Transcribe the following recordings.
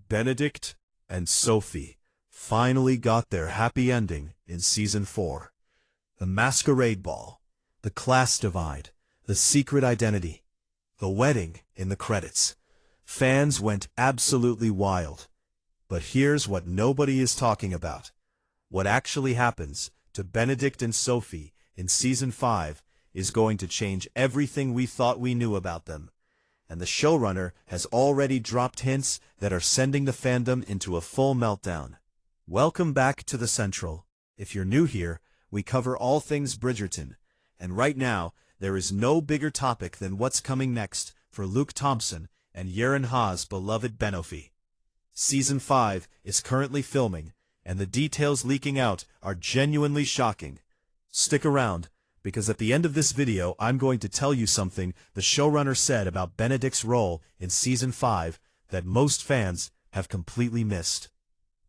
Benedict and Sophie finally got their happy ending in Season 4. The masquerade ball, the class divide, the secret identity, the wedding in the credits. Fans went absolutely wild. But here's what nobody is talking about. What actually happens to Benedict and Sophie in Season 5 is going to change everything we thought we knew about them. And the showrunner has already dropped hints that are sending the fandom into a full meltdown. Welcome back to The Central. If you're new here, we cover all things Bridgerton, and right now, there is no bigger topic than what's coming next for Luke Thompson and Yerin Ha's beloved Benophie. Season 5 is currently filming, and the details leaking out are genuinely shocking. Stick around, because at the end of this video I'm going to tell you something the showrunner said about Benedict's role in Season 5 that most fans have completely missed.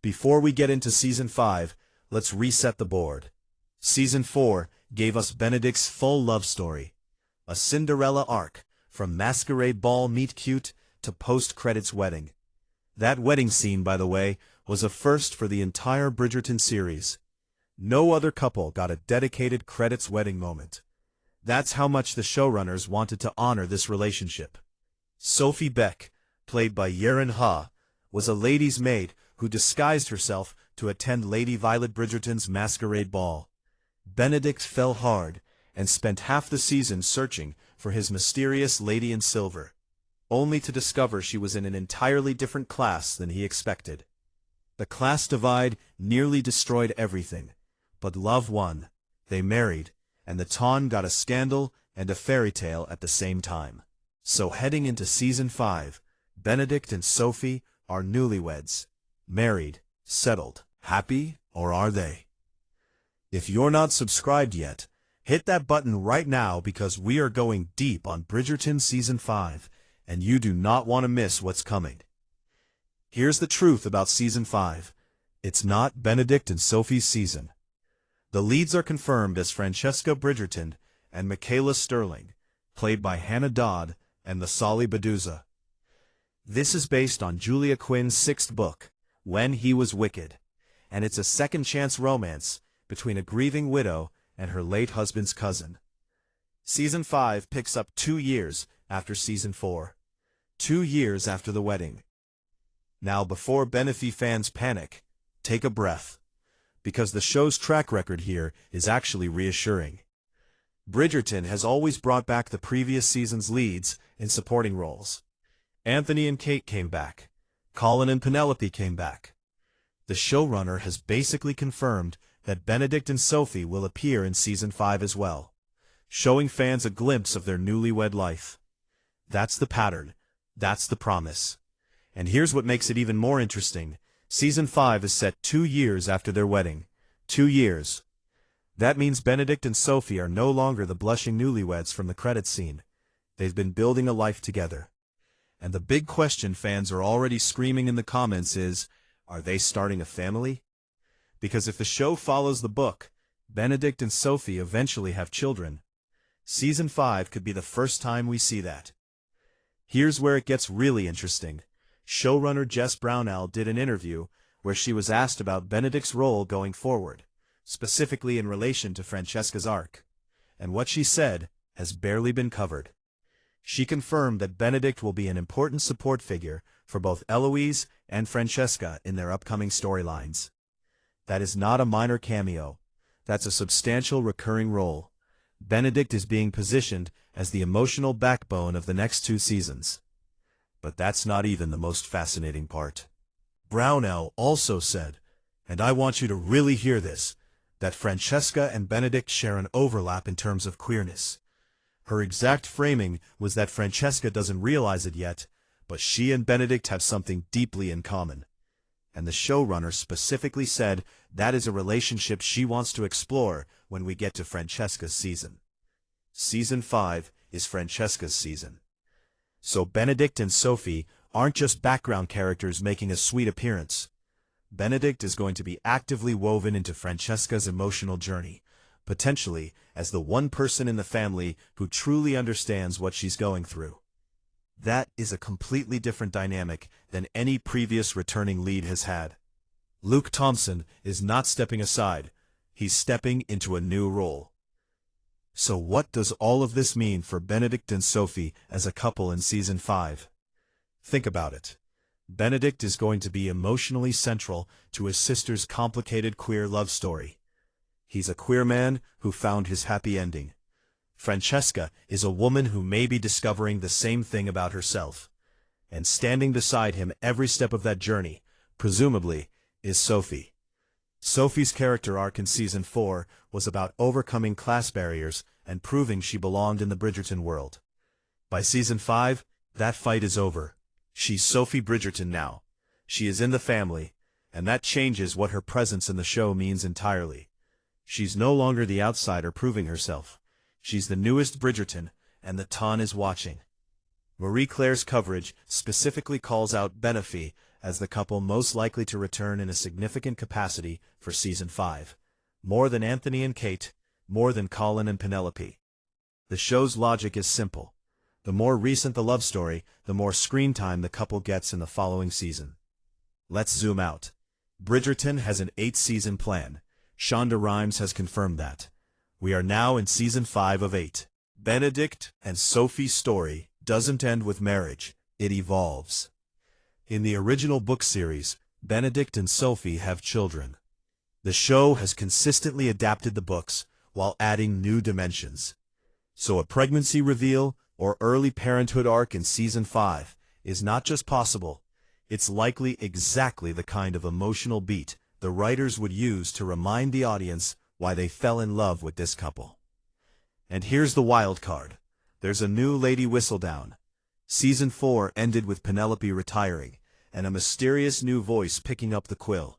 Before we get into Season 5, let's reset the board. Season 4 gave us Benedict's full love story. A Cinderella arc, from masquerade ball meet cute to post-credits wedding. That wedding scene, by the way, was a first for the entire Bridgerton series. No other couple got a dedicated credits wedding moment. That's how much the showrunners wanted to honor this relationship. Sophie Baek, played by Yerin Ha, was a lady's maid who disguised herself to attend Lady Violet Bridgerton's masquerade ball. Benedict fell hard and spent half the season searching for his mysterious lady in silver, only to discover she was in an entirely different class than he expected. The class divide nearly destroyed everything, but love won. They married, and the town got a scandal and a fairy tale at the same time. So heading into Season 5, Benedict and Sophie are newlyweds. Married, settled, happy, or are they? If you're not subscribed yet, hit that button right now because we are going deep on Bridgerton Season 5, and you do not want to miss what's coming. Here's the truth about Season 5. It's not Benedict and Sophie's season. The leads are confirmed as Francesca Bridgerton and Michaela Sterling, played by Hannah Dodd and Thessaly Beduza. This is based on Julia Quinn's 6th book, When He Was Wicked, and it's a second-chance romance between a grieving widow and her late husband's cousin. Season 5 picks up 2 years after Season 4. 2 years after the wedding. Now before Benophie fans panic, take a breath, because the show's track record here is actually reassuring. Bridgerton has always brought back the previous season's leads in supporting roles. Anthony and Kate came back. Colin and Penelope came back. The showrunner has basically confirmed that Benedict and Sophie will appear in Season 5 as well, showing fans a glimpse of their newlywed life. That's the pattern. That's the promise. And here's what makes it even more interesting. Season 5 is set 2 years after their wedding. 2 years. That means Benedict and Sophie are no longer the blushing newlyweds from the credits scene. They've been building a life together. And the big question fans are already screaming in the comments is, are they starting a family? Because if the show follows the book, Benedict and Sophie eventually have children. Season 5 could be the first time we see that. Here's where it gets really interesting. Showrunner Jess Brownell did an interview where she was asked about Benedict's role going forward, specifically in relation to Francesca's arc. And what she said has barely been covered. She confirmed that Benedict will be an important support figure for both Eloise and Francesca in their upcoming storylines. That is not a minor cameo. That's a substantial recurring role. Benedict is being positioned as the emotional backbone of the next 2 seasons. But that's not even the most fascinating part. Brownell also said, and I want you to really hear this, that Francesca and Benedict share an overlap in terms of queerness. Her exact framing was that Francesca doesn't realize it yet, but she and Benedict have something deeply in common. And the showrunner specifically said that is a relationship she wants to explore when we get to Francesca's season. Season 5 is Francesca's season. So Benedict and Sophie aren't just background characters making a sweet appearance. Benedict is going to be actively woven into Francesca's emotional journey, potentially as the one person in the family who truly understands what she's going through. That is a completely different dynamic than any previous returning lead has had. Luke Thompson is not stepping aside, he's stepping into a new role. So what does all of this mean for Benedict and Sophie as a couple in Season 5? Think about it. Benedict is going to be emotionally central to his sister's complicated queer love story. He's a queer man who found his happy ending. Francesca is a woman who may be discovering the same thing about herself. And standing beside him every step of that journey, presumably, is Sophie. Sophie's character arc in Season 4 was about overcoming class barriers and proving she belonged in the Bridgerton world. By Season 5, that fight is over. She's Sophie Bridgerton now. She is in the family, and that changes what her presence in the show means entirely. She's no longer the outsider proving herself. She's the newest Bridgerton, and the ton is watching. Marie Claire's coverage specifically calls out Benophie as the couple most likely to return in a significant capacity for Season 5. More than Anthony and Kate, more than Colin and Penelope. The show's logic is simple. The more recent the love story, the more screen time the couple gets in the following season. Let's zoom out. Bridgerton has an 8-season plan. Shonda Rhimes has confirmed that. We are now in Season 5 of 8. Benedict and Sophie's story doesn't end with marriage, it evolves. In the original book series, Benedict and Sophie have children. The show has consistently adapted the books while adding new dimensions. So a pregnancy reveal or early parenthood arc in Season 5 is not just possible, it's likely exactly the kind of emotional beat the writers would use to remind the audience why they fell in love with this couple. And here's the wild card. There's a new Lady Whistledown. Season 4 ended with Penelope retiring, and a mysterious new voice picking up the quill.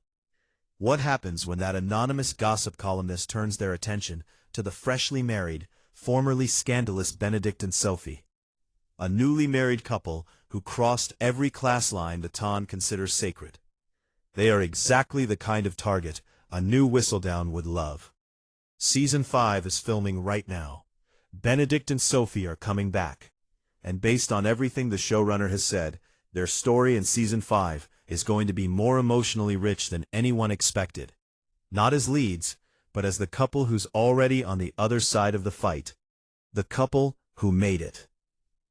What happens when that anonymous gossip columnist turns their attention to the freshly married, formerly scandalous Benedict and Sophie? A newly married couple who crossed every class line the Ton considers sacred. They are exactly the kind of target a new Whistledown would love. Season 5 is filming right now. Benedict and Sophie are coming back. And based on everything the showrunner has said, their story in Season 5 is going to be more emotionally rich than anyone expected. Not as leads, but as the couple who's already on the other side of the fight. The couple who made it.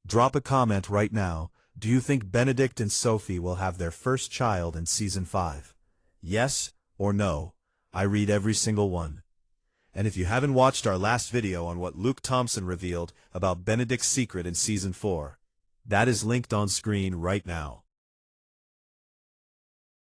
Drop a comment right now. Do you think Benedict and Sophie will have their first child in Season 5? Yes or no? I read every single one. And if you haven't watched our last video on what Luke Thompson revealed about Benedict's secret in Season 4, that is linked on screen right now.